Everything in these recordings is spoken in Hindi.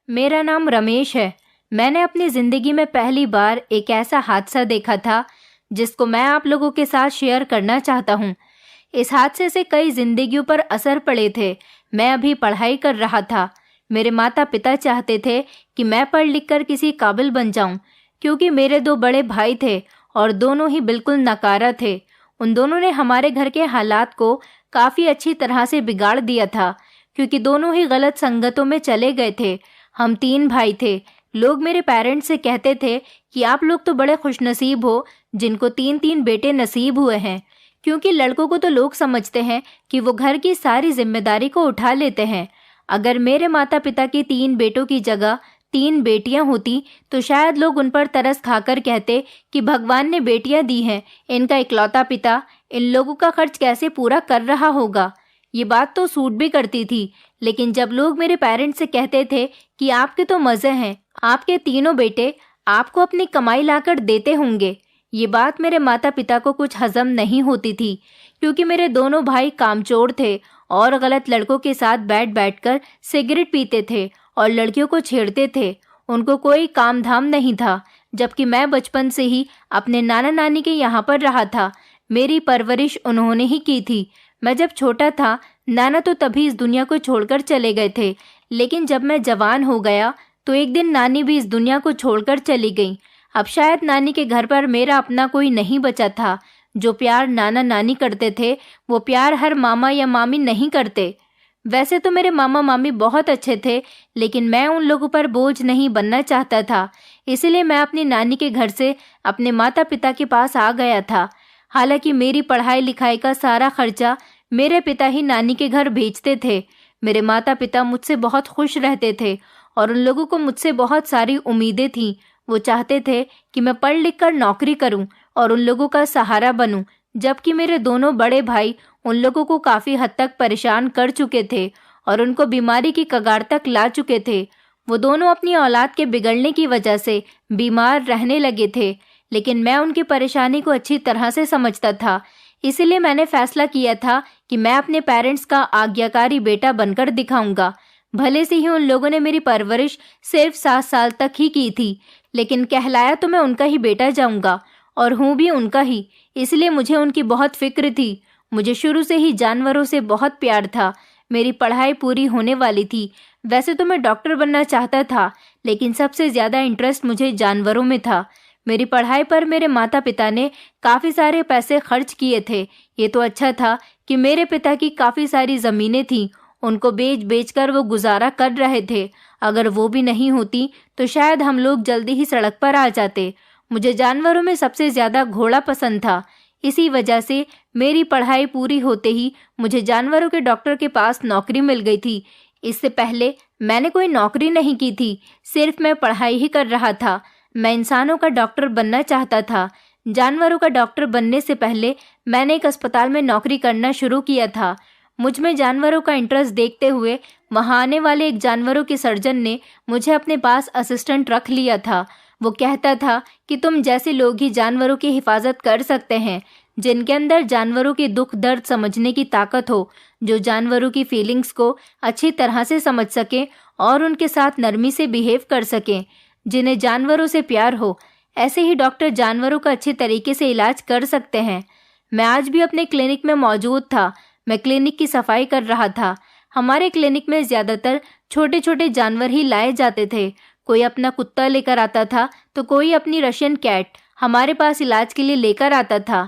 मेरा नाम रमेश है। मैंने अपनी ज़िंदगी में पहली बार एक ऐसा हादसा देखा था जिसको मैं आप लोगों के साथ शेयर करना चाहता हूँ। इस हादसे से कई जिंदगियों पर असर पड़े थे। मैं अभी पढ़ाई कर रहा था। मेरे माता पिता चाहते थे कि मैं पढ़ लिख कर किसी काबिल बन जाऊं, क्योंकि मेरे दो बड़े भाई थे और दोनों ही बिल्कुल नकारा थे। उन दोनों ने हमारे घर के हालात को काफ़ी अच्छी तरह से बिगाड़ दिया था, क्योंकि दोनों ही गलत संगतों में चले गए थे। हम 3 भाई थे। लोग मेरे पेरेंट्स से कहते थे कि आप लोग तो बड़े खुशनसीब हो जिनको 3-3 बेटे नसीब हुए हैं, क्योंकि लड़कों को तो लोग समझते हैं कि वो घर की सारी जिम्मेदारी को उठा लेते हैं। अगर मेरे माता पिता की 3 बेटों की जगह 3 बेटियां होती तो शायद लोग उन पर तरस खाकर कहते कि भगवान ने बेटियां दी हैं, इनका इकलौता पिता इन लोगों का खर्च कैसे पूरा कर रहा होगा। ये बात तो सूट भी करती थी, लेकिन जब लोग मेरे पेरेंट्स से कहते थे कि आपके तो मज़े हैं, आपके तीनों बेटे आपको अपनी कमाई लाकर देते होंगे, ये बात मेरे माता पिता को कुछ हजम नहीं होती थी, क्योंकि मेरे दोनों भाई कामचोर थे और गलत लड़कों के साथ बैठ बैठकर सिगरेट पीते थे और लड़कियों को छेड़ते थे। उनको कोई काम धाम नहीं था, जबकि मैं बचपन से ही अपने नाना नानी के यहाँ पर रहा था। मेरी परवरिश उन्होंने ही की थी। मैं जब छोटा था, नाना तो तभी इस दुनिया को छोड़कर चले गए थे, लेकिन जब मैं जवान हो गया तो एक दिन नानी भी इस दुनिया को छोड़कर चली गई। अब शायद नानी के घर पर मेरा अपना कोई नहीं बचा था। जो प्यार नाना नानी करते थे वो प्यार हर मामा या मामी नहीं करते। वैसे तो मेरे मामा मामी बहुत अच्छे थे, लेकिन मैं उन लोगों पर बोझ नहीं बनना चाहता था। इसलिए मैं अपनी नानी के घर से अपने माता पिता के पास आ गया था। हालांकि मेरी पढ़ाई लिखाई का सारा खर्चा मेरे पिता ही नानी के घर भेजते थे। मेरे माता पिता मुझसे बहुत खुश रहते थे और उन लोगों को मुझसे बहुत सारी उम्मीदें थीं। वो चाहते थे कि मैं पढ़ लिख कर नौकरी करूं और उन लोगों का सहारा बनूं, जबकि मेरे दोनों बड़े भाई उन लोगों को काफ़ी हद तक परेशान कर चुके थे और उनको बीमारी की कगार तक ला चुके थे। वो दोनों अपनी औलाद के बिगड़ने की वजह से बीमार रहने लगे थे, लेकिन मैं उनकी परेशानी को अच्छी तरह से समझता था। इसीलिए मैंने फैसला किया था कि मैं अपने पेरेंट्स का आज्ञाकारी बेटा बनकर दिखाऊंगा। भले से ही उन लोगों ने मेरी परवरिश सिर्फ 7 साल तक ही की थी, लेकिन कहलाया तो मैं उनका ही बेटा जाऊंगा और हूँ भी उनका ही। इसलिए मुझे उनकी बहुत फिक्र थी। मुझे शुरू से ही जानवरों से बहुत प्यार था। मेरी पढ़ाई पूरी होने वाली थी। वैसे तो मैं डॉक्टर बनना चाहता था, लेकिन सबसे ज़्यादा इंटरेस्ट मुझे जानवरों में था। मेरी पढ़ाई पर मेरे माता पिता ने काफ़ी सारे पैसे खर्च किए थे। ये तो अच्छा था कि मेरे पिता की काफ़ी सारी ज़मीनें थीं, उनको बेच बेच कर वो गुजारा कर रहे थे। अगर वो भी नहीं होती तो शायद हम लोग जल्दी ही सड़क पर आ जाते। मुझे जानवरों में सबसे ज़्यादा घोड़ा पसंद था। इसी वजह से मेरी पढ़ाई पूरी होते ही मुझे जानवरों के डॉक्टर के पास नौकरी मिल गई थी। इससे पहले मैंने कोई नौकरी नहीं की थी, सिर्फ मैं पढ़ाई ही कर रहा था। मैं इंसानों का डॉक्टर बनना चाहता था। जानवरों का डॉक्टर बनने से पहले मैंने एक अस्पताल में नौकरी करना शुरू किया था। मुझ में जानवरों का इंटरेस्ट देखते हुए वहाँ आने वाले एक जानवरों के सर्जन ने मुझे अपने पास असिस्टेंट रख लिया था। वो कहता था कि तुम जैसे लोग ही जानवरों की हिफाजत कर सकते हैं, जिनके अंदर जानवरों के दुख दर्द समझने की ताकत हो, जो जानवरों की फीलिंग्स को अच्छी तरह से समझ सकें और उनके साथ नरमी से बिहेव कर सकें, जिन्हें जानवरों से प्यार हो। ऐसे ही डॉक्टर जानवरों का अच्छे तरीके से इलाज कर सकते हैं। मैं आज भी अपने क्लिनिक में मौजूद था। मैं क्लिनिक की सफाई कर रहा था। हमारे क्लिनिक में ज़्यादातर छोटे छोटे जानवर ही लाए जाते थे। कोई अपना कुत्ता लेकर आता था तो कोई अपनी रशियन कैट हमारे पास इलाज के लिए लेकर आता था।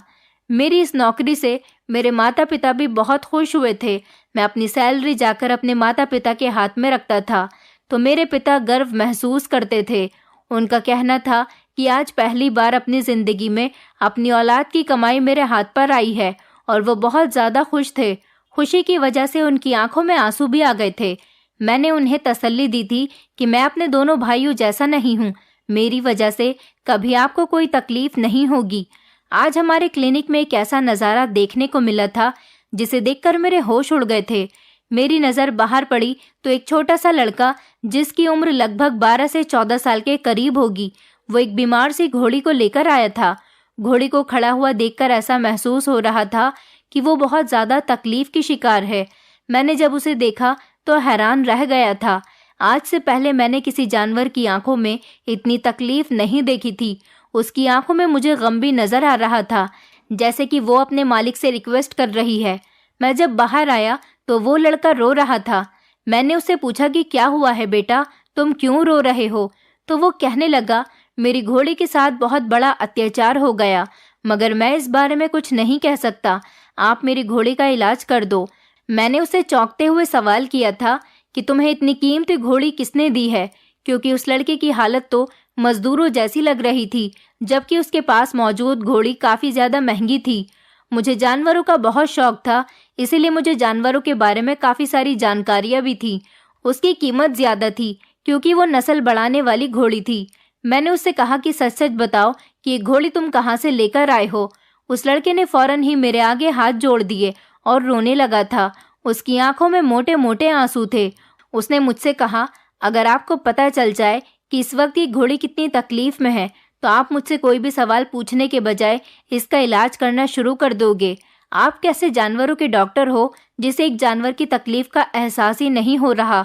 मेरी इस नौकरी से मेरे माता पिता भी बहुत खुश हुए थे। मैं अपनी सैलरी जाकर अपने माता पिता के हाथ में रखता था तो मेरे पिता गर्व महसूस करते थे। उनका कहना था कि आज पहली बार अपनी ज़िंदगी में अपनी औलाद की कमाई मेरे हाथ पर आई है, और वो बहुत ज़्यादा खुश थे। खुशी की वजह से उनकी आंखों में आंसू भी आ गए थे। मैंने उन्हें तसल्ली दी थी कि मैं अपने दोनों भाइयों जैसा नहीं हूँ। मेरी वजह से कभी आपको कोई तकलीफ नहीं होगी। आज हमारे क्लिनिक में एक ऐसा नज़ारा देखने को मिला था जिसे देखकर मेरे होश उड़ गए थे। मेरी नज़र बाहर पड़ी तो एक छोटा सा लड़का, जिसकी उम्र लगभग 12 से 14 साल के करीब होगी, वो एक बीमार सी घोड़ी को लेकर आया था। घोड़ी को खड़ा हुआ देखकर ऐसा महसूस हो रहा था कि वो बहुत ज़्यादा तकलीफ की शिकार है। मैंने जब उसे देखा तो हैरान रह गया था। आज से पहले मैंने किसी जानवर की आंखों में इतनी तकलीफ नहीं देखी थी। उसकी आंखों में मुझे गम भी नजर आ रहा था, जैसे कि वो अपने मालिक से रिक्वेस्ट कर रही है। मैं जब बाहर आया तो वो लड़का रो रहा था। मैंने उससे पूछा कि क्या हुआ है बेटा, तुम क्यों रो रहे हो? तो वो कहने लगा, मेरी घोड़ी के साथ बहुत बड़ा अत्याचार हो गया, मगर मैं इस बारे में कुछ नहीं कह सकता। आप मेरी घोड़ी का इलाज कर दो। मैंने उसे चौंकते हुए सवाल किया था कि तुम्हें इतनी कीमती घोड़ी किसने दी है, क्योंकि उस लड़के की हालत तो मजदूरों जैसी लग रही थी, जबकि उसके पास मौजूद घोड़ी काफ़ी ज़्यादा महंगी थी। मुझे जानवरों का बहुत शौक था, इसीलिए मुझे जानवरों के बारे में काफ़ी सारी जानकारियाँ भी थी। उसकी कीमत ज़्यादा थी क्योंकि वो नस्ल बढ़ाने वाली घोड़ी थी। मैंने उससे कहा कि सच सच बताओ कि ये घोड़ी तुम कहाँ से लेकर आए हो। उस लड़के ने फौरन ही मेरे आगे हाथ जोड़ दिए और रोने लगा था। उसकी आंखों में मोटे मोटे आंसू थे। उसने मुझसे कहा, अगर आपको पता चल जाए कि इस वक्त ये घोड़ी कितनी तकलीफ में है तो आप मुझसे कोई भी सवाल पूछने के बजाय इसका इलाज करना शुरू कर दोगे। आप कैसे जानवरों के डॉक्टर हो जिसे एक जानवर की तकलीफ का एहसास ही नहीं हो रहा?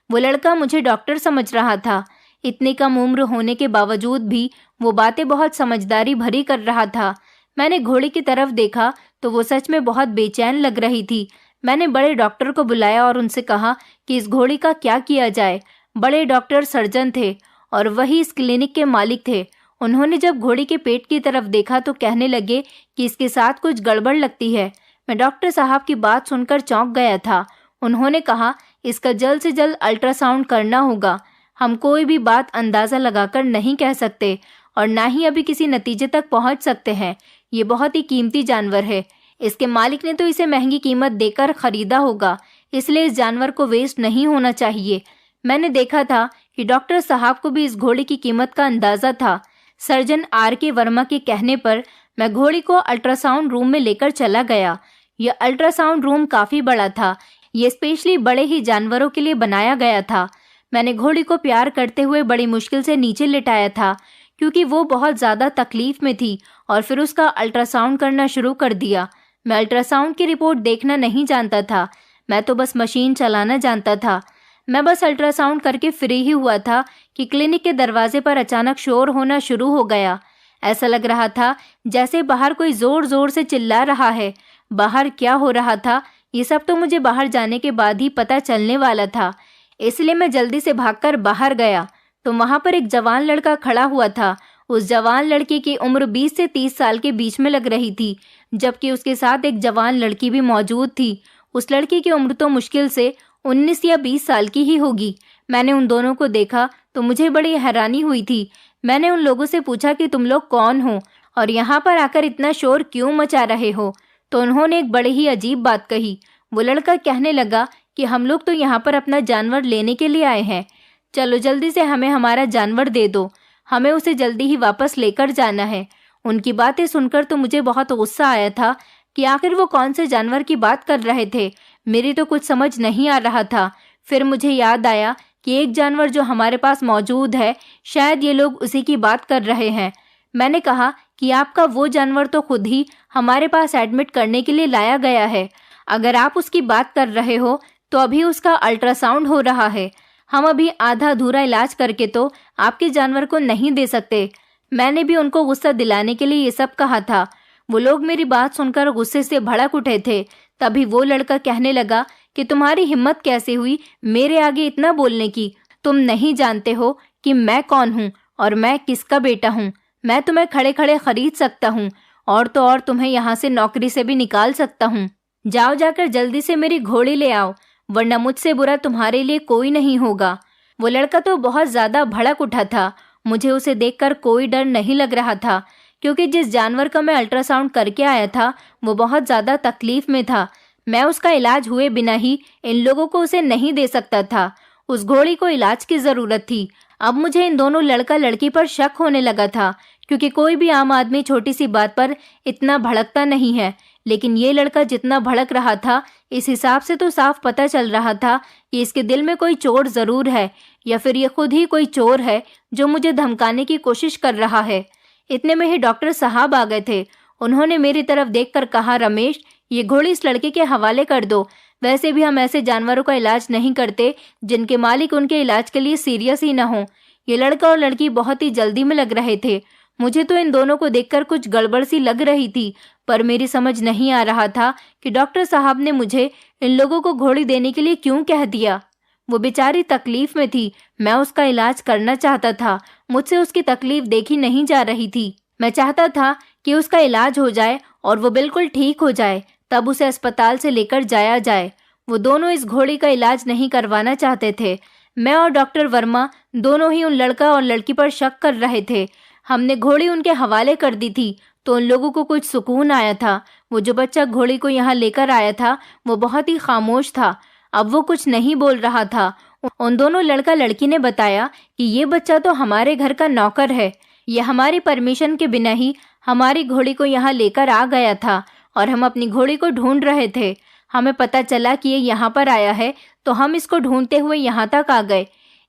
वो लड़का मुझे डॉक्टर समझ रहा था। इतनी कम उम्र होने के बावजूद भी वो बातें बहुत समझदारी भरी कर रहा था। मैंने घोड़ी की तरफ देखा तो वो सच में बहुत बेचैन लग रही थी। मैंने बड़े डॉक्टर को बुलाया और उनसे कहा कि इस घोड़ी का क्या किया जाए। बड़े डॉक्टर सर्जन थे और वही इस क्लिनिक के मालिक थे। उन्होंने जब घोड़ी के पेट की तरफ देखा तो कहने लगे कि इसके साथ कुछ गड़बड़ लगती है। मैं डॉक्टर साहब की बात सुनकर चौंक गया था। उन्होंने कहा, इसका जल्द से जल्द अल्ट्रासाउंड करना होगा। हम कोई भी बात अंदाज़ा लगाकर नहीं कह सकते और ना ही अभी किसी नतीजे तक पहुंच सकते हैं। ये बहुत ही कीमती जानवर है। इसके मालिक ने तो इसे महंगी कीमत देकर खरीदा होगा, इसलिए इस जानवर को वेस्ट नहीं होना चाहिए। मैंने देखा था कि डॉक्टर साहब को भी इस घोड़ी की कीमत का अंदाज़ा था। Surgeon R.K. वर्मा के कहने पर मैं घोड़ी को अल्ट्रासाउंड रूम में लेकर चला गया। यह अल्ट्रासाउंड रूम काफ़ी बड़ा था। ये स्पेशली बड़े ही जानवरों के लिए बनाया गया था। मैंने घोड़ी को प्यार करते हुए बड़ी मुश्किल से नीचे लिटाया था क्योंकि वो बहुत ज़्यादा तकलीफ में थी और फिर उसका अल्ट्रासाउंड करना शुरू कर दिया। मैं अल्ट्रासाउंड की रिपोर्ट देखना नहीं जानता था, मैं तो बस मशीन चलाना जानता था। मैं बस अल्ट्रासाउंड करके फ्री ही हुआ था कि क्लिनिक के दरवाजे पर अचानक शोर होना शुरू हो गया। ऐसा लग रहा था जैसे बाहर कोई ज़ोर ज़ोर से चिल्ला रहा है। बाहर क्या हो रहा था ये सब तो मुझे बाहर जाने के बाद ही पता चलने वाला था, इसलिए मैं जल्दी से भागकर बाहर गया तो वहाँ पर एक जवान लड़का खड़ा हुआ था। उस जवान लड़के की उम्र 20 से 30 साल के बीच में लग रही थी, जबकि उसके साथ एक जवान लड़की भी मौजूद थी। उस लड़की की उम्र तो मुश्किल से 19 या 20 साल की ही होगी। मैंने उन दोनों को देखा तो मुझे बड़ी हैरानी हुई थी। मैंने उन लोगों से पूछा कि तुम लोग कौन हो और यहाँ पर आकर इतना शोर क्यों मचा रहे हो? तो उन्होंने एक बड़ी ही अजीब बात कही। वो लड़का कहने लगा कि हम लोग तो यहाँ पर अपना जानवर लेने के लिए आए हैं। चलो जल्दी से हमें हमारा जानवर दे दो, हमें उसे जल्दी ही वापस लेकर जाना है। उनकी बातें सुनकर तो मुझे बहुत गुस्सा आया था कि आखिर वो कौन से जानवर की बात कर रहे थे। मेरी तो कुछ समझ नहीं आ रहा था। फिर मुझे याद आया कि एक जानवर जो हमारे पास मौजूद है, शायद ये लोग उसी की बात कर रहे हैं। मैंने कहा कि आपका वो जानवर तो खुद ही हमारे पास एडमिट करने के लिए लाया गया है। अगर आप उसकी बात कर रहे हो तो अभी उसका अल्ट्रासाउंड हो रहा है। हम अभी आधा अधूरा इलाज करके तो आपके जानवर को नहीं दे सकते। मैंने भी उनको गुस्सा दिलाने के लिए ये सब कहा था। वो लोग मेरी बात सुनकर गुस्से से भड़क उठे थे। तभी वो लड़का कहने लगा कि तुम्हारी हिम्मत कैसे हुई मेरे आगे इतना बोलने की? तुम नहीं जानते हो कि मैं कौन हूँ और मैं किसका बेटा हूँ। मैं तुम्हें खड़े खड़े खरीद सकता हूँ और तो और तुम्हें यहाँ से नौकरी से भी निकाल सकता हूँ। जाओ जाकर जल्दी से मेरी घोड़ी ले आओ, वरना मुझसे बुरा तुम्हारे लिए कोई नहीं होगा। वो लड़का तो बहुत ज़्यादा भड़क उठा था। मुझे उसे देखकर कोई डर नहीं लग रहा था क्योंकि जिस जानवर का मैं अल्ट्रासाउंड करके आया था वो बहुत ज़्यादा तकलीफ में था। मैं उसका इलाज हुए बिना ही इन लोगों को उसे नहीं दे सकता था। उस घोड़ी को इलाज की ज़रूरत थी। अब मुझे इन दोनों लड़का लड़की पर शक होने लगा था क्योंकि कोई भी आम आदमी छोटी सी बात पर इतना भड़कता नहीं है, लेकिन ये लड़का जितना भड़क रहा था इस हिसाब से तो साफ पता चल रहा था कि इसके दिल में कोई चोर ज़रूर है या फिर ये खुद ही कोई चोर है जो मुझे धमकाने की कोशिश कर रहा है। इतने में ही डॉक्टर साहब आ गए थे। उन्होंने मेरी तरफ देखकर कहा, रमेश, ये घोड़ी इस लड़के के हवाले कर दो। वैसे भी हम ऐसे जानवरों का इलाज नहीं करते जिनके मालिक उनके इलाज के लिए सीरियस ही ना हो। ये लड़का और लड़की बहुत ही जल्दी में लग रहे थे। मुझे तो इन दोनों को देखकर कुछ गड़बड़ सी लग रही थी, पर मेरी समझ नहीं आ रहा था कि डॉक्टर साहब ने मुझे इन लोगों को घोड़ी देने के लिए क्यों कह दिया। वो बेचारी तकलीफ में थी, मैं उसका इलाज करना चाहता था। मुझसे उसकी तकलीफ देखी नहीं जा रही थी। मैं चाहता था कि उसका इलाज हो जाए और वो बिल्कुल ठीक हो जाए, तब उसे अस्पताल से लेकर जाया जाए। वो दोनों इस घोड़ी का इलाज नहीं करवाना चाहते थे। मैं और डॉक्टर वर्मा दोनों ही उन लड़का और लड़की पर शक कर रहे थे। हमने घोड़ी उनके हवाले कर दी थी तो उन लोगों को कुछ सुकून आया था। वो जो बच्चा घोड़ी को यहाँ लेकर आया था वो बहुत ही खामोश था। अब वो कुछ नहीं बोल रहा था। उन दोनों लड़का लड़की ने बताया कि ये बच्चा तो हमारे घर का नौकर है। ये हमारी परमिशन के बिना ही हमारी घोड़ी को यहाँ लेकर आ गया था और हम अपनी घोड़ी को ढूंढ रहे थे। हमें पता चला कि ये यहाँ पर आया है तो हम इसको ढूंढते हुए यहाँ तक आ गए।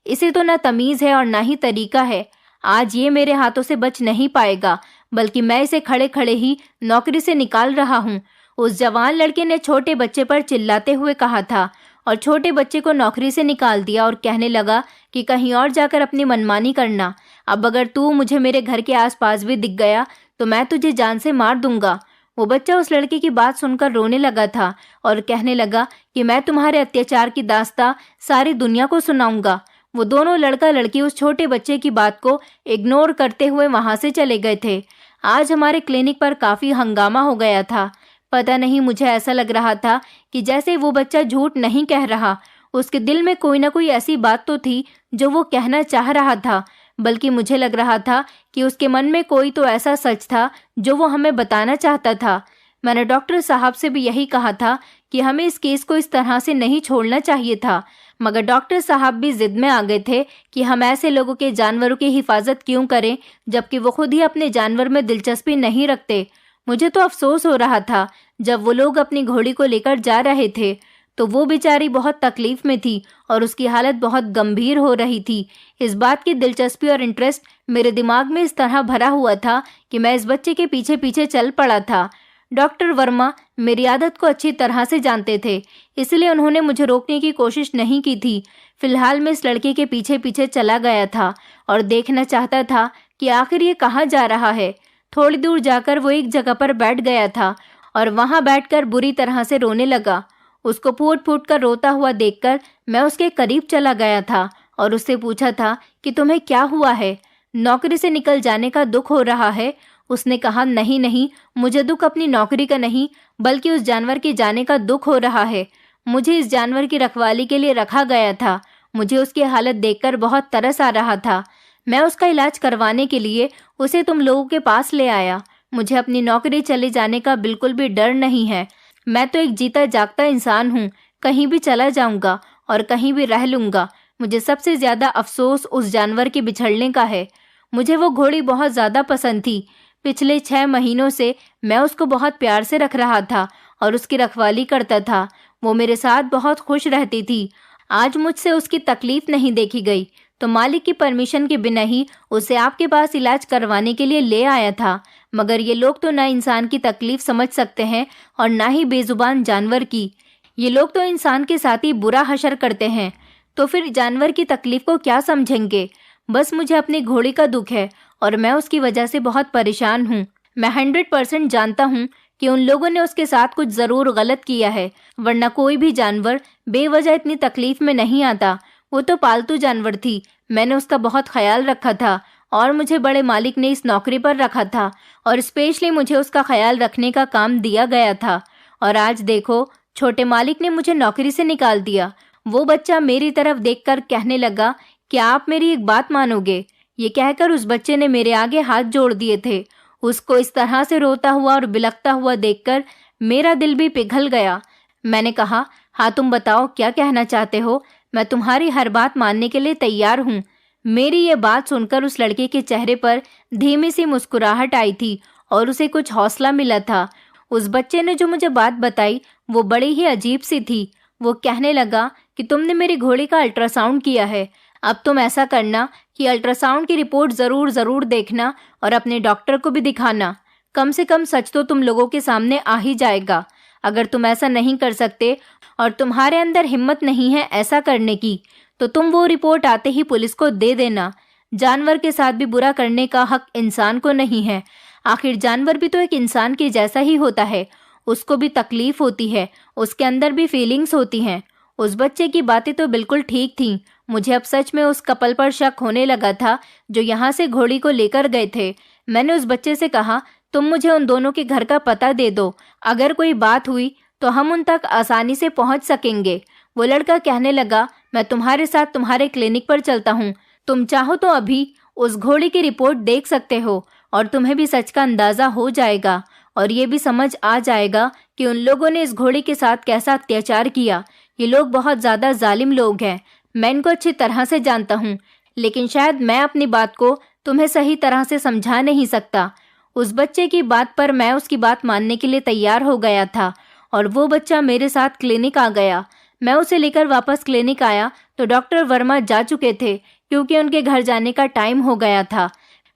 इसे तो ना तमीज़ है और ना ही तरीका है। आज ये मेरे हाथों से बच नहीं पाएगा, बल्कि मैं इसे खड़े खड़े ही नौकरी से निकाल रहा हूँ। उस जवान लड़के ने छोटे बच्चे पर चिल्लाते हुए कहा था और छोटे बच्चे को नौकरी से निकाल दिया और कहने लगा कि कहीं और जाकर अपनी मनमानी करना। अब अगर तू मुझे मेरे घर के आसपास भी दिख गया तो मैं तुझे जान से मार दूंगा। वो बच्चा उस लड़के की बात सुनकर रोने लगा था और कहने लगा कि मैं तुम्हारे अत्याचार की दास्तां सारी दुनिया को सुनाऊंगा। वो दोनों लड़का लड़की उस छोटे बच्चे की बात को इग्नोर करते हुए वहां से चले गए थे। आज हमारे क्लिनिक पर काफी हंगामा हो गया था। पता नहीं, मुझे ऐसा लग रहा था कि जैसे वो बच्चा झूठ नहीं कह रहा। उसके दिल में कोई ना कोई ऐसी बात तो थी जो वो कहना चाह रहा था, बल्कि मुझे लग रहा था कि उसके मन में कोई तो ऐसा सच था जो वो हमें बताना चाहता था। मैंने डॉक्टर साहब से भी यही कहा था कि हमें इस केस को इस तरह से नहीं छोड़ना चाहिए था, मगर डॉक्टर साहब भी जिद में आ गए थे कि हम ऐसे लोगों के जानवरों की हिफाजत क्यों करें जबकि वो खुद ही अपने जानवर में दिलचस्पी नहीं रखते। मुझे तो अफसोस हो रहा था जब वो लोग अपनी घोड़ी को लेकर जा रहे थे तो वो बेचारी बहुत तकलीफ में थी और उसकी हालत बहुत गंभीर हो रही थी। इस बात की दिलचस्पी और इंटरेस्ट मेरे दिमाग में इस तरह भरा हुआ था कि मैं इस बच्चे के पीछे पीछे चल पड़ा था। डॉक्टर वर्मा मेरी आदत को अच्छी तरह से जानते थे, इसलिए उन्होंने मुझे रोकने की कोशिश नहीं की थी। फिलहाल मैं इस लड़के के पीछे पीछे चला गया था और देखना चाहता था कि आखिर ये कहाँ जा रहा है। थोड़ी दूर जाकर वो एक जगह पर बैठ गया था और वहां बैठकर बुरी तरह से रोने लगा। उसको फूट फूट कर रोता हुआ देखकर मैं उसके करीब चला गया था और उससे पूछा था कि तुम्हें क्या हुआ है, नौकरी से निकल जाने का दुख हो रहा है। उसने कहा, नहीं नहीं, मुझे दुख अपनी नौकरी का नहीं बल्कि उस जानवर के जाने का दुख हो रहा है। मुझे इस जानवर की रखवाली के लिए रखा गया था। मुझे उसकी हालत देखकर बहुत तरस आ रहा था। मैं उसका इलाज करवाने के लिए उसे तुम लोगों के पास ले आया। मुझे अपनी नौकरी चले जाने का बिल्कुल भी डर नहीं है। मैं तो एक जीता जागता इंसान हूँ, कहीं भी चला जाऊंगा और कहीं भी रह लूंगा। मुझे सबसे ज्यादा अफसोस उस जानवर के बिछड़ने का है। मुझे वो घोड़ी बहुत ज्यादा पसंद थी। पिछले 6 महीनों से मैं उसको बहुत प्यार से रख रहा था और उसकी रखवाली करता था। वो मेरे साथ बहुत खुश रहती थी। आज मुझसे उसकी तकलीफ नहीं देखी गई तो मालिक की परमिशन के बिना ही उसे आपके पास इलाज करवाने के लिए ले आया था। मगर ये लोग तो ना इंसान की तकलीफ समझ सकते हैं और ना ही बेजुबान जानवर की। ये लोग तो इंसान के साथ ही बुरा हशर करते हैं, तो फिर जानवर की तकलीफ को क्या समझेंगे। बस मुझे अपनी घोड़ी का दुख है और मैं उसकी वजह से बहुत परेशान हूँ। मैं 100% जानता हूँ कि उन लोगों ने उसके साथ कुछ ज़रूर गलत किया है, वरना कोई भी जानवर बेवजह इतनी तकलीफ में नहीं आता। वो तो पालतू जानवर थी, मैंने उसका बहुत ख्याल रखा था और मुझे बड़े मालिक ने इस नौकरी पर रखा था और स्पेशली मुझे उसका ख्याल रखने का काम दिया गया था। और आज देखो, छोटे मालिक ने मुझे नौकरी से निकाल दिया। वो बच्चा मेरी तरफ देखकर कहने लगा, क्या आप मेरी एक बात मानोगे? ये कहकर उस बच्चे ने मेरे आगे हाथ जोड़ दिए थे। उसको इस तरह से रोता हुआ और बिलखता हुआ देखकर मेरा दिल भी पिघल गया। मैंने कहा, हाँ तुम बताओ क्या कहना चाहते हो, मैं तुम्हारी हर बात मानने के लिए तैयार हूँ। मेरी ये बात सुनकर उस लड़के के चेहरे पर धीमी सी मुस्कुराहट आई थी और उसे कुछ हौसला मिला था। उस बच्चे ने जो मुझे बात बताई वो बड़ी ही अजीब सी थी। वो कहने लगा कि तुमने मेरी घोड़ी का अल्ट्रासाउंड किया है। अब तुम ऐसा करना कि अल्ट्रासाउंड की रिपोर्ट ज़रूर देखना और अपने डॉक्टर को भी दिखाना। कम से कम सच तो तुम लोगों के सामने आ ही जाएगा। अगर तुम ऐसा नहीं कर सकते और तुम्हारे अंदर हिम्मत नहीं है ऐसा करने की, तो तुम वो रिपोर्ट आते ही पुलिस को दे देना। जानवर के साथ भी बुरा करने का हक इंसान को नहीं है। आखिर जानवर भी तो एक इंसान के जैसा ही होता है, उसको भी तकलीफ होती है, उसके अंदर भी फीलिंग्स होती हैं। उस बच्चे की बातें तो बिल्कुल ठीक थीं। मुझे अब सच में उस कपल पर शक होने लगा था जो यहाँ से घोड़ी को लेकर गए थे। मैंने उस बच्चे से कहा, तुम मुझे उन दोनों के घर का पता दे दो, अगर कोई बात हुई तो हम उन तक आसानी से पहुंच सकेंगे। वो लड़का कहने लगा, मैं तुम्हारे साथ तुम्हारे क्लिनिक पर चलता हूँ। तुम चाहो तो अभी उस घोड़ी की रिपोर्ट देख सकते हो और तुम्हें भी सच का अंदाजा हो जाएगा और ये भी समझ आ जाएगा कि उन लोगों ने इस घोड़ी के साथ कैसा अत्याचार किया। ये लोग बहुत ज़्यादा जालिम लोग हैं। मैं इनको अच्छी तरह से जानता हूँ, लेकिन शायद मैं अपनी बात को तुम्हें सही तरह से समझा नहीं सकता। उस बच्चे की बात पर मैं उसकी बात मानने के लिए तैयार हो गया था और वो बच्चा मेरे साथ क्लिनिक आ गया। मैं उसे लेकर वापस क्लिनिक आया तो डॉक्टर वर्मा जा चुके थे क्योंकि उनके घर जाने का टाइम हो गया था।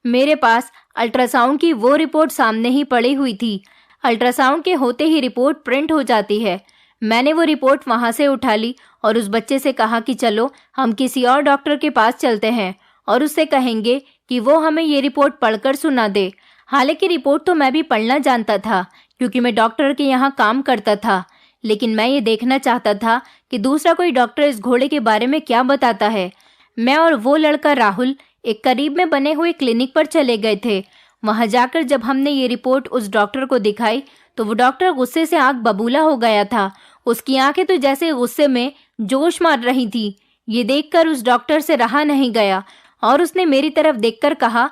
मेरे पास अल्ट्रासाउंड की वो रिपोर्ट सामने ही पड़ी हुई थी। अल्ट्रासाउंड के होते ही रिपोर्ट प्रिंट हो जाती है। मैंने वो रिपोर्ट वहाँ से उठा ली और उस बच्चे से कहा कि चलो हम किसी और डॉक्टर के पास चलते हैं और उससे कहेंगे कि वो हमें ये रिपोर्ट पढ़कर सुना दे। हालांकि रिपोर्ट तो मैं भी पढ़ना जानता था क्योंकि मैं डॉक्टर के यहाँ काम करता था, लेकिन मैं ये देखना चाहता था कि दूसरा कोई डॉक्टर इस घोड़े के बारे में क्या बताता है। मैं और वो लड़का राहुल एक करीब में बने हुए क्लिनिक पर चले गए थे। वहाँ जाकर जब हमने ये रिपोर्ट उस डॉक्टर को दिखाई तो वो डॉक्टर गुस्से से आंख बबूला हो गया था। उसकी आंखें तो जैसे गुस्से में जोश मार रही थी। ये देखकर उस डॉक्टर से रहा नहीं गया और उसने मेरी तरफ देखकर कहा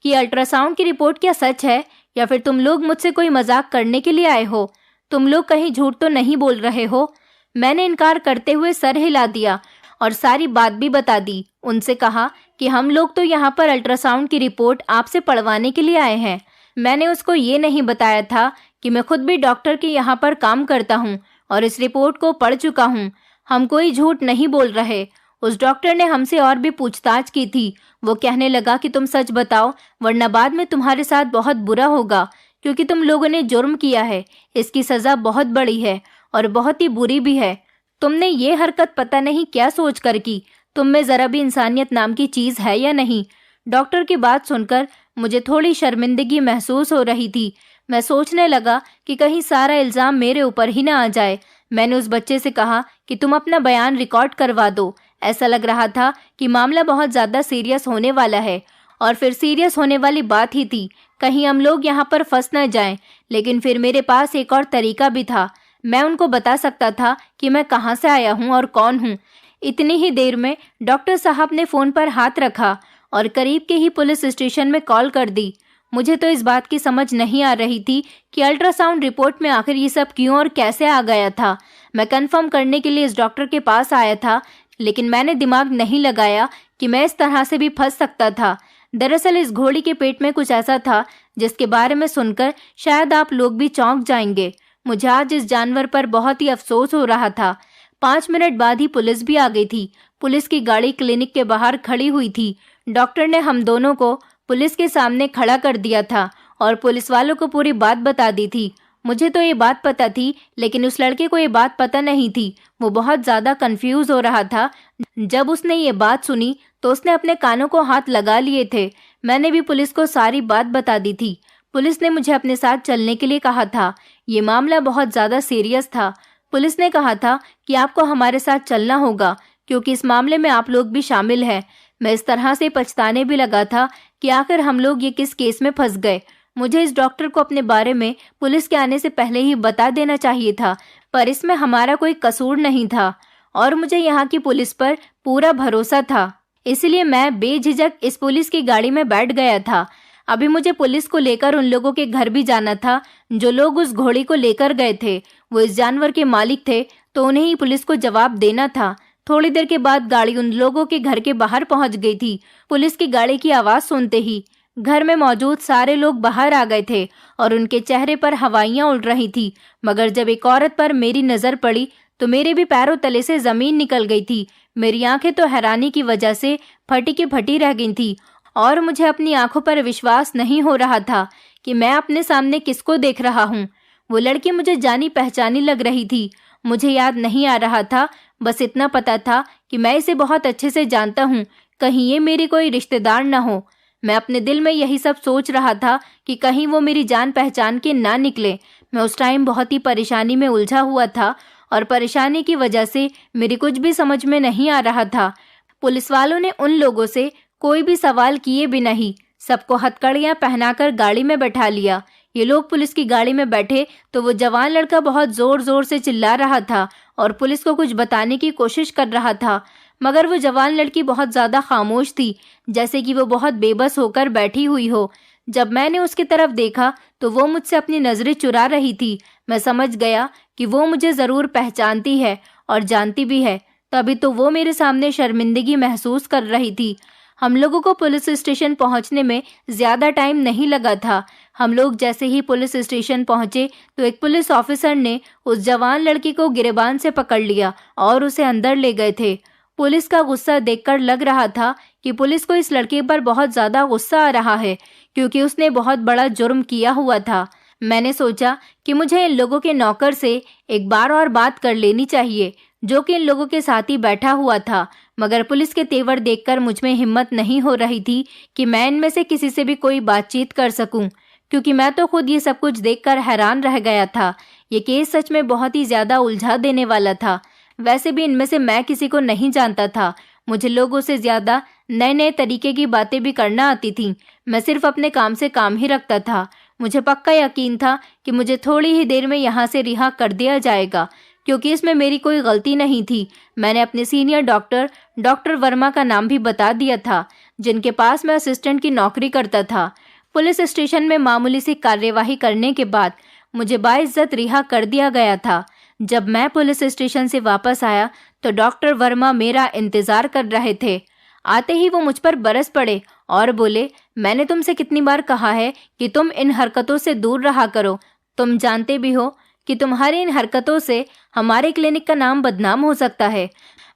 कि अल्ट्रासाउंड की रिपोर्ट क्या सच है या फिर तुम लोग मुझसे कोई मजाक करने के लिए आए हो? तुम लोग कहीं झूठ तो नहीं बोल रहे हो? मैंने इनकार करते हुए सर हिला दिया और सारी बात भी बता दी। उनसे कहा कि हम लोग तो यहाँ पर अल्ट्रासाउंड की रिपोर्ट आपसे पढ़वाने के लिए आए हैं। मैंने उसको ये नहीं बताया था कि मैं खुद भी डॉक्टर के यहाँ पर काम करता हूँ और इस रिपोर्ट को पढ़ चुका हूँ। हम कोई झूठ नहीं बोल रहे। उस डॉक्टर ने हमसे और भी पूछताछ की थी। वो कहने लगा कि तुम सच बताओ वरना बाद में तुम्हारे साथ बहुत बुरा होगा, क्योंकि तुम लोगों ने जुर्म किया है। इसकी सज़ा बहुत बड़ी है और बहुत ही बुरी भी है। तुमने ये हरकत पता नहीं क्या सोच कर की। तुम में ज़रा भी इंसानियत नाम की चीज़ है या नहीं? डॉक्टर की बात सुनकर मुझे थोड़ी शर्मिंदगी महसूस हो रही थी। मैं सोचने लगा कि कहीं सारा इल्ज़ाम मेरे ऊपर ही ना आ जाए। मैंने उस बच्चे से कहा कि तुम अपना बयान रिकॉर्ड करवा दो। ऐसा लग रहा था कि मामला बहुत ज़्यादा सीरियस होने वाला है और फिर सीरियस होने वाली बात ही थी। कहीं हम लोग यहाँ पर फंस न जाएं। लेकिन फिर मेरे पास एक और तरीका भी था। मैं उनको बता सकता था कि मैं कहाँ से आया हूँ और कौन हूँ। इतनी ही देर में डॉक्टर साहब ने फ़ोन पर हाथ रखा और करीब के ही पुलिस स्टेशन में कॉल कर दी। मुझे तो इस बात की समझ नहीं आ रही थी कि अल्ट्रासाउंड रिपोर्ट में आखिर ये सब क्यों और कैसे आ गया था। मैं कंफर्म करने के लिए इस डॉक्टर के पास आया था, लेकिन मैंने दिमाग नहीं लगाया कि मैं इस तरह से भी फंस सकता था। दरअसल इस घोड़ी के पेट में कुछ ऐसा था जिसके बारे में सुनकर शायद आप लोग भी चौंक जाएंगे। मुझे आज इस जानवर पर बहुत ही अफसोस हो रहा था। 5 मिनट बाद ही पुलिस भी आ गई थी। पुलिस की गाड़ी क्लिनिक के बाहर खड़ी हुई थी। डॉक्टर ने हम दोनों को पुलिस के सामने खड़ा कर दिया था और पुलिस वालों को पूरी बात बता दी थी। मुझे तो ये बात पता थी, लेकिन उस लड़के को ये बात पता नहीं थी। वो बहुत ज़्यादा कंफ्यूज हो रहा था। जब उसने ये बात सुनी तो उसने अपने कानों को हाथ लगा लिए थे। मैंने भी पुलिस को सारी बात बता दी थी। पुलिस ने मुझे अपने साथ चलने के लिए कहा था। ये मामला बहुत ज़्यादा सीरियस था। पुलिस ने कहा था कि आपको हमारे साथ चलना होगा क्योंकि इस मामले में आप लोग भी शामिल हैं। मैं इस तरह से पछताने भी लगा था कि आखिर हम लोग ये किस केस में फंस गए। मुझे इस डॉक्टर को अपने बारे में पुलिस के आने से पहले ही बता देना चाहिए था, पर इसमें हमारा कोई कसूर नहीं था और मुझे यहाँ की पुलिस पर पूरा भरोसा था। इसलिए मैं बेझिझक इस पुलिस की गाड़ी में बैठ गया था। अभी मुझे पुलिस को लेकर उन लोगों के घर भी जाना था जो लोग उस घोड़ी को लेकर गए थे। वो इस जानवर के मालिक थे, तो उन्हें ही पुलिस को जवाब देना था। थोड़ी देर के बाद गाड़ी उन लोगों के घर के बाहर पहुंच गई थी। पुलिस की गाड़ी की आवाज़ सुनते ही घर में मौजूद सारे लोग बाहर आ गए थे और उनके चेहरे पर हवाइयाँ उड़ रही थी। मगर जब एक औरत पर मेरी नज़र पड़ी तो मेरे भी पैरों तले से ज़मीन निकल गई थी। मेरी आंखें तो हैरानी की वजह से फटी की फटी रह गई थी और मुझे अपनी आंखों पर विश्वास नहीं हो रहा था कि मैं अपने सामने किसको देख रहा हूँ। वो लड़की मुझे जानी पहचानी लग रही थी। मुझे याद नहीं आ रहा था, बस इतना पता था कि मैं इसे बहुत अच्छे से जानता हूँ, कहीं ये मेरी कोई रिश्तेदार न हो। मैं अपने दिल में यही सब सोच रहा था कि कहीं वो मेरी जान पहचान के ना निकले। मैं उस टाइम बहुत ही परेशानी में उलझा हुआ था और परेशानी की वजह से मेरी कुछ भी समझ में नहीं आ रहा था। पुलिस वालों ने उन लोगों से कोई भी सवाल किए भी नहीं, सबको हथकड़ियां पहनाकर गाड़ी में बैठा लिया। ये लोग पुलिस की गाड़ी में बैठे तो वो जवान लड़का बहुत जोर जोर से चिल्ला रहा था और पुलिस को कुछ बताने की कोशिश कर रहा था, मगर वो जवान लड़की बहुत ज्यादा खामोश थी, जैसे कि वो बहुत बेबस होकर बैठी हुई हो। जब मैंने उसकी तरफ देखा तो वो मुझसे अपनी नजरें चुरा रही थी। मैं समझ गया कि वो मुझे जरूर पहचानती है और जानती भी है, तभी तो वो मेरे सामने शर्मिंदगी महसूस कर रही थी। हम लोगों को पुलिस स्टेशन पहुंचने में ज्यादा टाइम नहीं लगा था। हम लोग जैसे ही पुलिस स्टेशन पहुंचे तो एक पुलिस ऑफिसर ने उस जवान लड़की को गिरेबान से पकड़ लिया और उसे अंदर ले गए थे। पुलिस का गुस्सा देखकर लग रहा था कि पुलिस को इस लड़के पर बहुत ज्यादा गुस्सा आ रहा है, क्योंकि उसने बहुत बड़ा जुर्म किया हुआ था। मैंने सोचा कि मुझे इन लोगों के नौकर से एक बार और बात कर लेनी चाहिए, जो कि इन लोगों के साथ ही बैठा हुआ था, मगर पुलिस के तेवर देखकर मुझ में हिम्मत नहीं हो रही थी कि मैं इनमें से किसी से भी कोई बातचीत कर सकूं, क्योंकि मैं तो खुद ये सब कुछ देखकर हैरान रह गया था। ये केस सच में बहुत ही ज्यादा उलझा देने वाला था। वैसे भी इनमें से मैं किसी को नहीं जानता था। मुझे लोगों से ज्यादा नए नए तरीके की बातें भी करना आती थी। मैं सिर्फ अपने काम से काम ही रखता था। मुझे पक्का यकीन था कि मुझे थोड़ी ही देर में यहाँ से रिहा कर दिया जाएगा, क्योंकि इसमें मेरी कोई गलती नहीं थी। मैंने अपने सीनियर डॉक्टर वर्मा का नाम भी बता दिया था, जिनके पास मैं असिस्टेंट की नौकरी करता था। पुलिस स्टेशन में मामूली सी कार्यवाही करने के बाद मुझे बाइज्जत रिहा कर दिया गया था। जब मैं पुलिस स्टेशन से वापस आया तो डॉक्टर वर्मा मेरा इंतजार कर रहे थे। आते ही वो मुझ पर बरस पड़े और बोले, मैंने तुमसे कितनी बार कहा है कि तुम इन हरकतों से दूर रहा करो। तुम जानते भी हो कि तुम्हारी इन हरकतों से हमारे क्लिनिक का नाम बदनाम हो सकता है,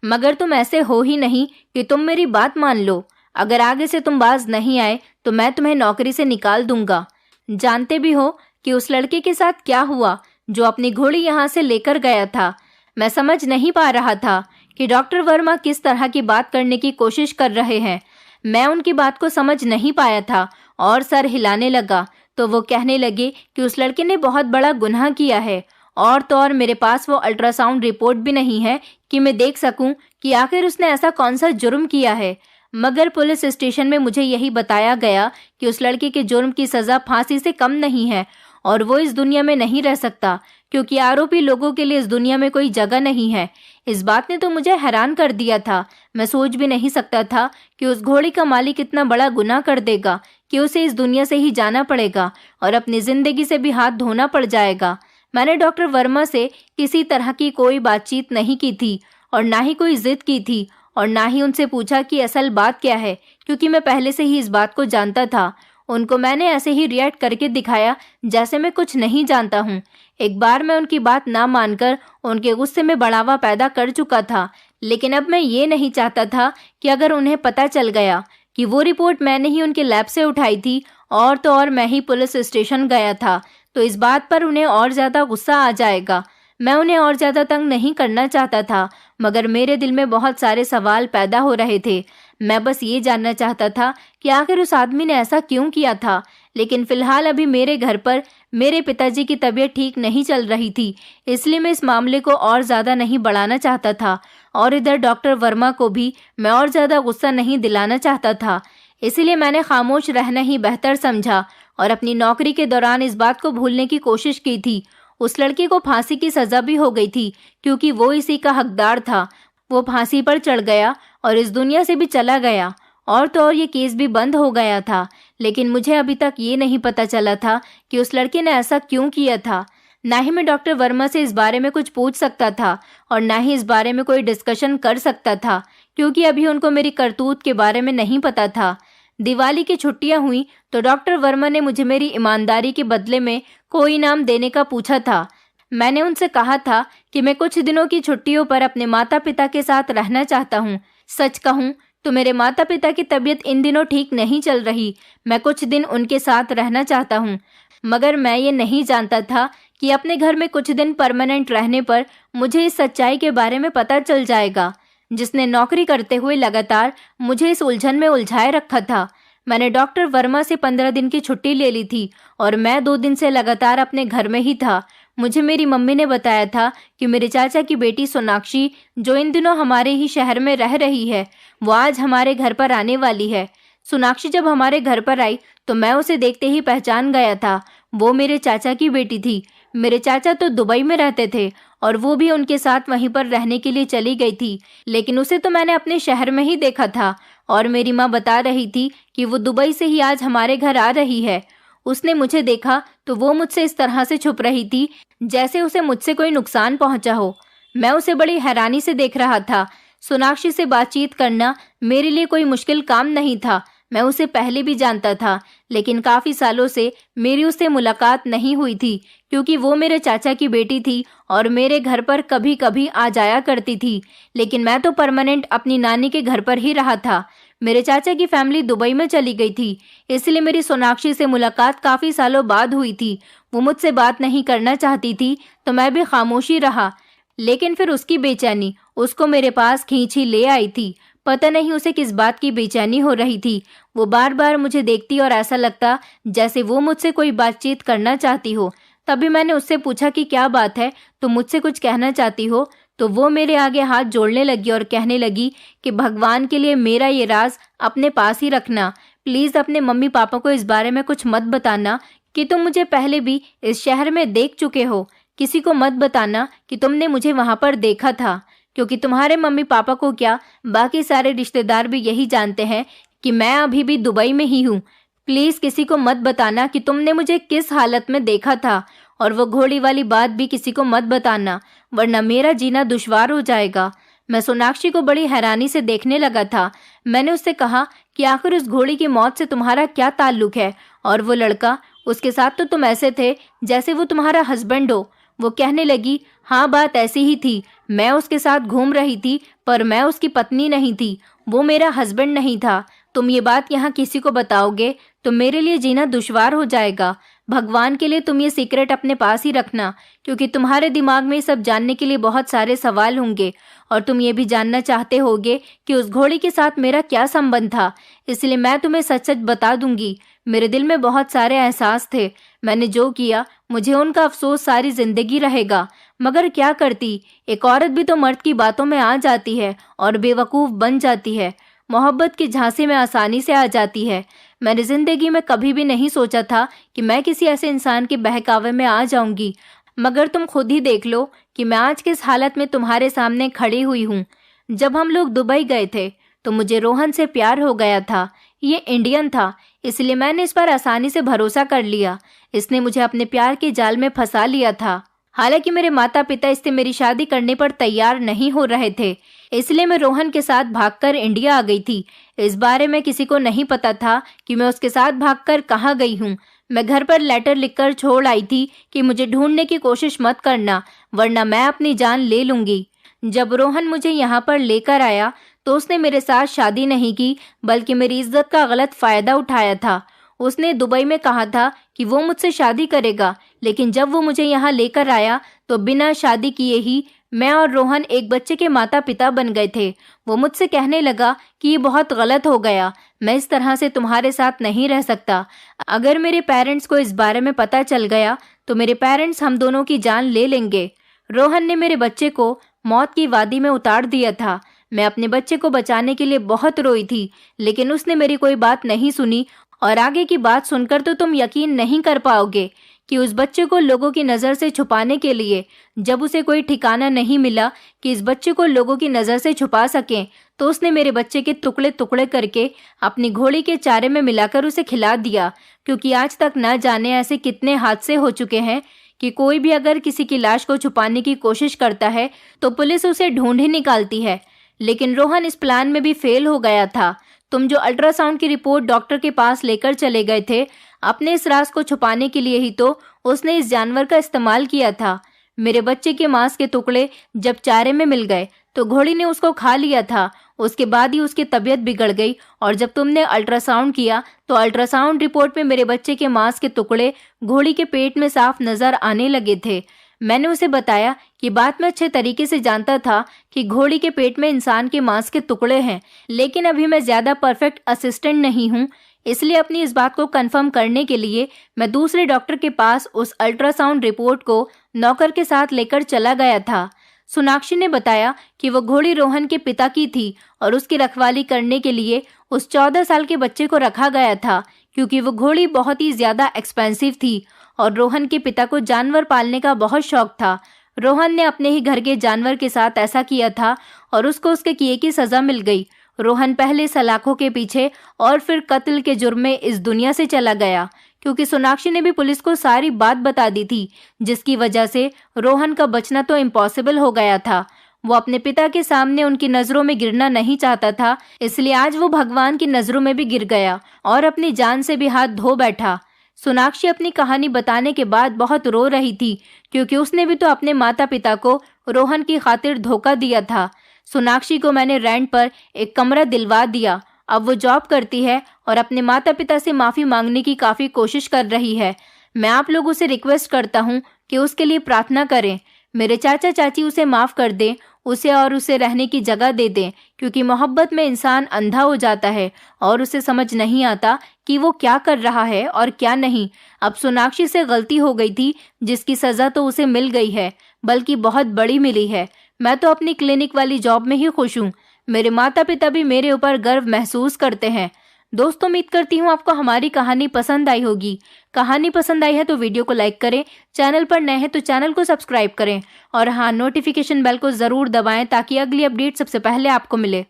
मगर तुम ऐसे हो ही नहीं कि तुम मेरी बात मान लो। अगर आगे से तुम बाज नहीं आए तो मैं तुम्हें नौकरी से निकाल दूंगा। जानते भी हो कि उस लड़के के साथ क्या हुआ जो अपनी घोड़ी यहाँ से लेकर गया था। मैं समझ नहीं पा रहा था कि डॉक्टर वर्मा किस तरह की बात करने की कोशिश कर रहे हैं। मैं उनकी बात को समझ नहीं पाया था और सर हिलाने लगा तो वो कहने लगे कि उस लड़के ने बहुत बड़ा गुनाह किया है, और तो और मेरे पास वो अल्ट्रासाउंड रिपोर्ट भी नहीं है कि मैं देख सकूं कि आखिर उसने ऐसा कौन सा जुर्म किया है। मगर पुलिस स्टेशन में मुझे यही बताया गया कि उस लड़के के जुर्म की सजा फांसी से कम नहीं है और वो इस दुनिया में नहीं रह सकता, क्योंकि आरोपी लोगों के लिए इस दुनिया में कोई जगह नहीं है। इस बात ने तो मुझे हैरान कर दिया था। मैं सोच भी नहीं सकता था कि उस घोड़ी का मालिक इतना बड़ा गुनाह कर देगा कि उसे इस दुनिया से ही जाना पड़ेगा और अपनी जिंदगी से भी हाथ धोना पड़ जाएगा। मैंने डॉक्टर वर्मा से किसी तरह की कोई बातचीत नहीं की थी और ना ही कोई जिद की थी और ना ही उनसे पूछा कि असल बात क्या है, क्योंकि मैं पहले से ही इस बात को जानता था। उनको मैंने ऐसे ही रिएक्ट करके दिखाया जैसे मैं कुछ नहीं जानता हूँ। एक बार मैं उनकी बात ना मानकर उनके गुस्से में बढ़ावा पैदा कर चुका था, लेकिन अब मैं ये नहीं चाहता था कि अगर उन्हें पता चल गया कि वो रिपोर्ट मैंने ही उनके लैब से उठाई थी और तो और मैं ही पुलिस स्टेशन गया था, तो इस बात पर उन्हें और ज्यादा गुस्सा आ जाएगा। मैं उन्हें और ज्यादा तंग नहीं करना चाहता था, मगर मेरे दिल में बहुत सारे सवाल पैदा हो रहे थे। मैं बस ये जानना चाहता था कि आखिर उस आदमी ने ऐसा क्यों किया था। लेकिन फिलहाल अभी मेरे घर पर मेरे पिताजी की तबीयत ठीक नहीं चल रही थी, इसलिए मैं इस मामले को और ज्यादा नहीं बढ़ाना चाहता था और इधर डॉक्टर वर्मा को भी मैं और ज्यादा गुस्सा नहीं दिलाना चाहता था। इसलिए मैंने खामोश रहना ही बेहतर समझा और अपनी नौकरी के दौरान इस बात को भूलने की कोशिश की थी। उस लड़के को फांसी की सजा भी हो गई थी, क्योंकि वो इसी का हकदार था। वो फांसी पर चढ़ गया और इस दुनिया से भी चला गया, और तो और ये केस भी बंद हो गया था। लेकिन मुझे अभी तक ये नहीं पता चला था कि उस लड़के ने ऐसा क्यों किया था। ना ही मैं डॉक्टर वर्मा से इस बारे में कुछ पूछ सकता था और ना ही इस बारे में कोई डिस्कशन कर सकता था, क्योंकि अभी उनको मेरी करतूत के बारे में नहीं पता था। दिवाली की छुट्टियां हुई तो डॉक्टर वर्मा ने मुझे मेरी ईमानदारी के बदले में कोई इनाम देने का पूछा था। मैंने उनसे कहा था कि मैं कुछ दिनों की छुट्टियों पर अपने माता पिता के साथ रहना चाहता हूँ। सच कहूँ तो मेरे माता पिता की तबीयत इन दिनों ठीक नहीं चल रही। मैं कुछ दिन उनके साथ रहना चाहता हूँ, मगर मैं ये नहीं जानता था कि अपने घर में कुछ दिन परमानेंट रहने पर मुझे इस सच्चाई के बारे में पता चल जाएगा, जिसने नौकरी करते हुए लगातार मुझे इस उलझन में उलझाए रखा था। मैंने डॉक्टर वर्मा से 15 दिन की छुट्टी ले ली थी और मैं 2 दिन से लगातार अपने घर में ही था। मुझे मेरी मम्मी ने बताया था कि मेरे चाचा की बेटी सोनाक्षी, जो इन दिनों हमारे ही शहर में रह रही है, वो आज हमारे घर पर आने वाली है। सोनाक्षी जब हमारे घर पर आई तो मैं उसे देखते ही पहचान गया था। वो मेरे चाचा की बेटी थी। मेरे चाचा तो दुबई में रहते थे और वो भी उनके साथ वहीं पर रहने के लिए चली गई थी, लेकिन उसे तो मैंने अपने शहर में ही देखा था। और मेरी माँ बता रही थी कि वो दुबई से ही आज हमारे घर आ रही है। उसने मुझे देखा तो वो मुझसे इस तरह से छुप रही थी जैसे उसे मुझसे कोई नुकसान पहुंचा हो। मैं उसे बड़ी हैरानी से देख रहा था। सोनाक्षी से बातचीत करना मेरे लिए कोई मुश्किल काम नहीं था। मैं उसे पहले भी जानता था, लेकिन काफी सालों से मेरी उससे मुलाकात नहीं हुई थी, क्योंकि वो मेरे चाचा की बेटी थी और मेरे घर पर कभी कभी आ जाया करती थी। लेकिन मैं तो परमानेंट अपनी नानी के घर पर ही रहा था। मेरे चाचा की फैमिली दुबई में चली गई थी, इसलिए मेरी सोनाक्षी से मुलाकात काफी सालों बाद हुई थी। वो मुझसे बात नहीं करना चाहती थी तो मैं भी खामोशी रहा, लेकिन फिर उसकी बेचैनी उसको मेरे पास खींच ही ले आई थी। पता नहीं उसे किस बात की बेचैनी हो रही थी। वो बार बार मुझे देखती और ऐसा लगता जैसे वो मुझसे कोई बातचीत करना चाहती हो। तभी मैंने उससे पूछा कि क्या बात है, तुम मुझसे कुछ कहना चाहती हो? तो वो मेरे आगे हाथ जोड़ने लगी और कहने लगी कि भगवान के लिए मेरा ये राज अपने पास ही रखना। प्लीज अपने मम्मी पापा को इस बारे में कुछ मत बताना कि तुम मुझे पहले भी इस शहर में देख चुके हो। किसी को मत बताना कि तुमने मुझे वहां पर देखा था, क्योंकि तुम्हारे मम्मी पापा को क्या, बाकी सारे रिश्तेदार भी यही जानते हैं कि मैं अभी भी दुबई में ही हूँ। प्लीज किसी को मत बताना कि तुमने मुझे किस हालत में देखा था, और वो घोड़ी वाली बात भी किसी को मत बताना, वरना मेरा जीना दुश्वार हो जाएगा। मैं सोनाक्षी को बड़ी हैरानी से देखने लगा था। मैंने उससे कहा कि आखिर उस घोड़ी की मौत से तुम्हारा क्या ताल्लुक है, और वो लड़का, उसके साथ तो तुम ऐसे थे जैसे वो तुम्हारा हस्बैंड हो। वो कहने लगी, हाँ बात ऐसी ही थी। मैं उसके साथ घूम रही थी, पर मैं उसकी पत्नी नहीं थी। वो मेरा हस्बैंड नहीं था। तुम ये बात यहाँ किसी को बताओगे तो मेरे लिए जीना दुश्वार हो जाएगा। भगवान के लिए तुम ये सीक्रेट अपने पास ही रखना, क्योंकि तुम्हारे दिमाग में सब जानने के लिए बहुत सारे सवाल होंगे, और तुम ये भी जानना चाहते होगे कि उस घोड़ी के साथ मेरा क्या संबंध था। इसलिए मैं तुम्हें सच सच बता दूंगी। मेरे दिल में बहुत सारे एहसास थे। मैंने जो किया, मुझे उनका अफसोस सारी जिंदगी रहेगा। मगर क्या करती, एक औरत भी तो मर्द की बातों में आ जाती है और बेवकूफ़ बन जाती है। मोहब्बत की झांसे में आसानी से आ जाती है। मैंने जिंदगी में कभी भी नहीं सोचा था कि मैं किसी ऐसे इंसान के बहकावे में आ जाऊंगी। मगर तुम खुद ही देख लो कि मैं आज किस हालत में तुम्हारे सामने खड़ी हुई हूँ। जब हम लोग दुबई गए थे तो मुझे रोहन से प्यार हो गया था। ये इंडियन था, इसलिए मैंने इस पर आसानी से भरोसा कर लिया। इसने मुझे अपने प्यार के जाल में फंसा लिया था। हालांकि मेरे माता पिता इससे मेरी शादी करने पर तैयार नहीं हो रहे थे, इसलिए मैं रोहन के साथ भागकर इंडिया आ गई थी। इस बारे में किसी को नहीं पता था कि मैं उसके साथ भागकर कहाँ गई हूँ। मैं घर पर लेटर लिखकर छोड़ आई थी कि मुझे ढूंढने की कोशिश मत करना, वरना मैं अपनी जान ले लूंगी। जब रोहन मुझे यहाँ पर लेकर आया तो उसने मेरे साथ शादी नहीं की, बल्कि मेरी इज्जत का गलत फायदा उठाया था। उसने दुबई में कहा था कि वो मुझसे शादी करेगा, लेकिन जब वो मुझे यहाँ लेकर आया तो बिना शादी किए ही मैं और रोहन एक बच्चे के माता पिता बन गए थे। वो मुझसे कहने लगा कि ये बहुत गलत हो गया, मैं इस तरह से तुम्हारे साथ नहीं रह सकता। अगर मेरे पेरेंट्स को इस बारे में पता चल गया तो मेरे पेरेंट्स हम दोनों की जान ले लेंगे। रोहन ने मेरे बच्चे को मौत की वादी में उतार दिया था। मैं अपने बच्चे को बचाने के लिए बहुत रोई थी, लेकिन उसने मेरी कोई बात नहीं सुनी। और आगे की बात सुनकर तो तुम यकीन नहीं कर पाओगे कि उस बच्चे को लोगों की नज़र से छुपाने के लिए, जब उसे कोई ठिकाना नहीं मिला कि इस बच्चे को लोगों की नज़र से छुपा सकें, तो उसने मेरे बच्चे के टुकड़े टुकड़े करके अपनी घोड़ी के चारे में मिलाकर उसे खिला दिया। क्योंकि आज तक न जाने ऐसे कितने हादसे हो चुके हैं कि कोई भी अगर किसी की लाश को छुपाने की कोशिश करता है तो पुलिस उसे ढूंढ ही निकालती है। लेकिन रोहन इस प्लान में भी फेल हो गया था। तुम जो अल्ट्रासाउंड की रिपोर्ट डॉक्टर के पास लेकर चले गए थे, अपने इस राज को छुपाने के लिए ही तो उसने इस जानवर का इस्तेमाल किया था। मेरे बच्चे के मांस के टुकड़े जब चारे में मिल गए तो घोड़ी ने उसको खा लिया था। उसके बाद ही उसकी तबीयत बिगड़ गई और जब तुमने अल्ट्रासाउंड किया तो अल्ट्रासाउंड रिपोर्ट में मेरे बच्चे के मांस के टुकड़े घोड़ी के पेट में साफ नजर आने लगे थे। मैंने उसे बताया कि बात मैं अच्छे तरीके से जानता था कि घोड़ी के पेट में इंसान के मांस के टुकड़े हैं, लेकिन अभी मैं ज्यादा परफेक्ट असिस्टेंट नहीं हूँ, इसलिए अपनी इस बात को कंफर्म करने के लिए मैं दूसरे डॉक्टर के पास उस अल्ट्रासाउंड रिपोर्ट को नौकर के साथ लेकर चला गया था। सोनाक्षी ने बताया कि वो घोड़ी रोहन के पिता की थी और उसकी रखवाली करने के लिए उस 14 साल के बच्चे को रखा गया था, क्योंकि वो घोड़ी बहुत ही ज्यादा एक्सपेंसिव थी और रोहन के पिता को जानवर पालने का बहुत शौक था। रोहन ने अपने ही घर के जानवर के साथ ऐसा किया था और उसको उसके किए की सजा मिल गई। रोहन पहले सलाखों के पीछे और फिर कत्ल के जुर्म में इस दुनिया से चला गया, क्योंकि सोनाक्षी ने भी पुलिस को सारी बात बता दी थी, जिसकी वजह से रोहन का बचना तो इम्पॉसिबल हो गया था। वो अपने पिता के सामने उनकी नजरों में गिरना नहीं चाहता था, इसलिए आज वो भगवान की नजरों में भी गिर गया और अपनी जान से भी हाथ धो बैठा। सोनाक्षी अपनी कहानी बताने के बाद बहुत रो रही थी, क्योंकि उसने भी तो अपने माता पिता को रोहन की खातिर धोखा दिया था। सोनाक्षी को मैंने रेंट पर एक कमरा दिलवा दिया। अब वो जॉब करती है और अपने माता पिता से माफी मांगने की काफी कोशिश कर रही है। मैं आप लोगों से रिक्वेस्ट करता हूँ कि उसके लिए प्रार्थना करें। मेरे चाचा चाची उसे माफ कर दें, उसे रहने की जगह दे दें, क्योंकि मोहब्बत में इंसान अंधा हो जाता है और उसे समझ नहीं आता कि वो क्या कर रहा है और क्या नहीं। अब सोनाक्षी से गलती हो गई थी, जिसकी सजा तो उसे मिल गई है, बल्कि बहुत बड़ी मिली है। मैं तो अपनी क्लिनिक वाली जॉब में ही खुश हूँ। मेरे माता पिता भी मेरे ऊपर गर्व महसूस करते हैं। दोस्तों, उम्मीद करती हूँ आपको हमारी कहानी पसंद आई होगी। कहानी पसंद आई है तो वीडियो को लाइक करें, चैनल पर नए हैं तो चैनल को सब्सक्राइब करें और हाँ, नोटिफिकेशन बेल को जरूर दबाएं ताकि अगली अपडेट सबसे पहले आपको मिले।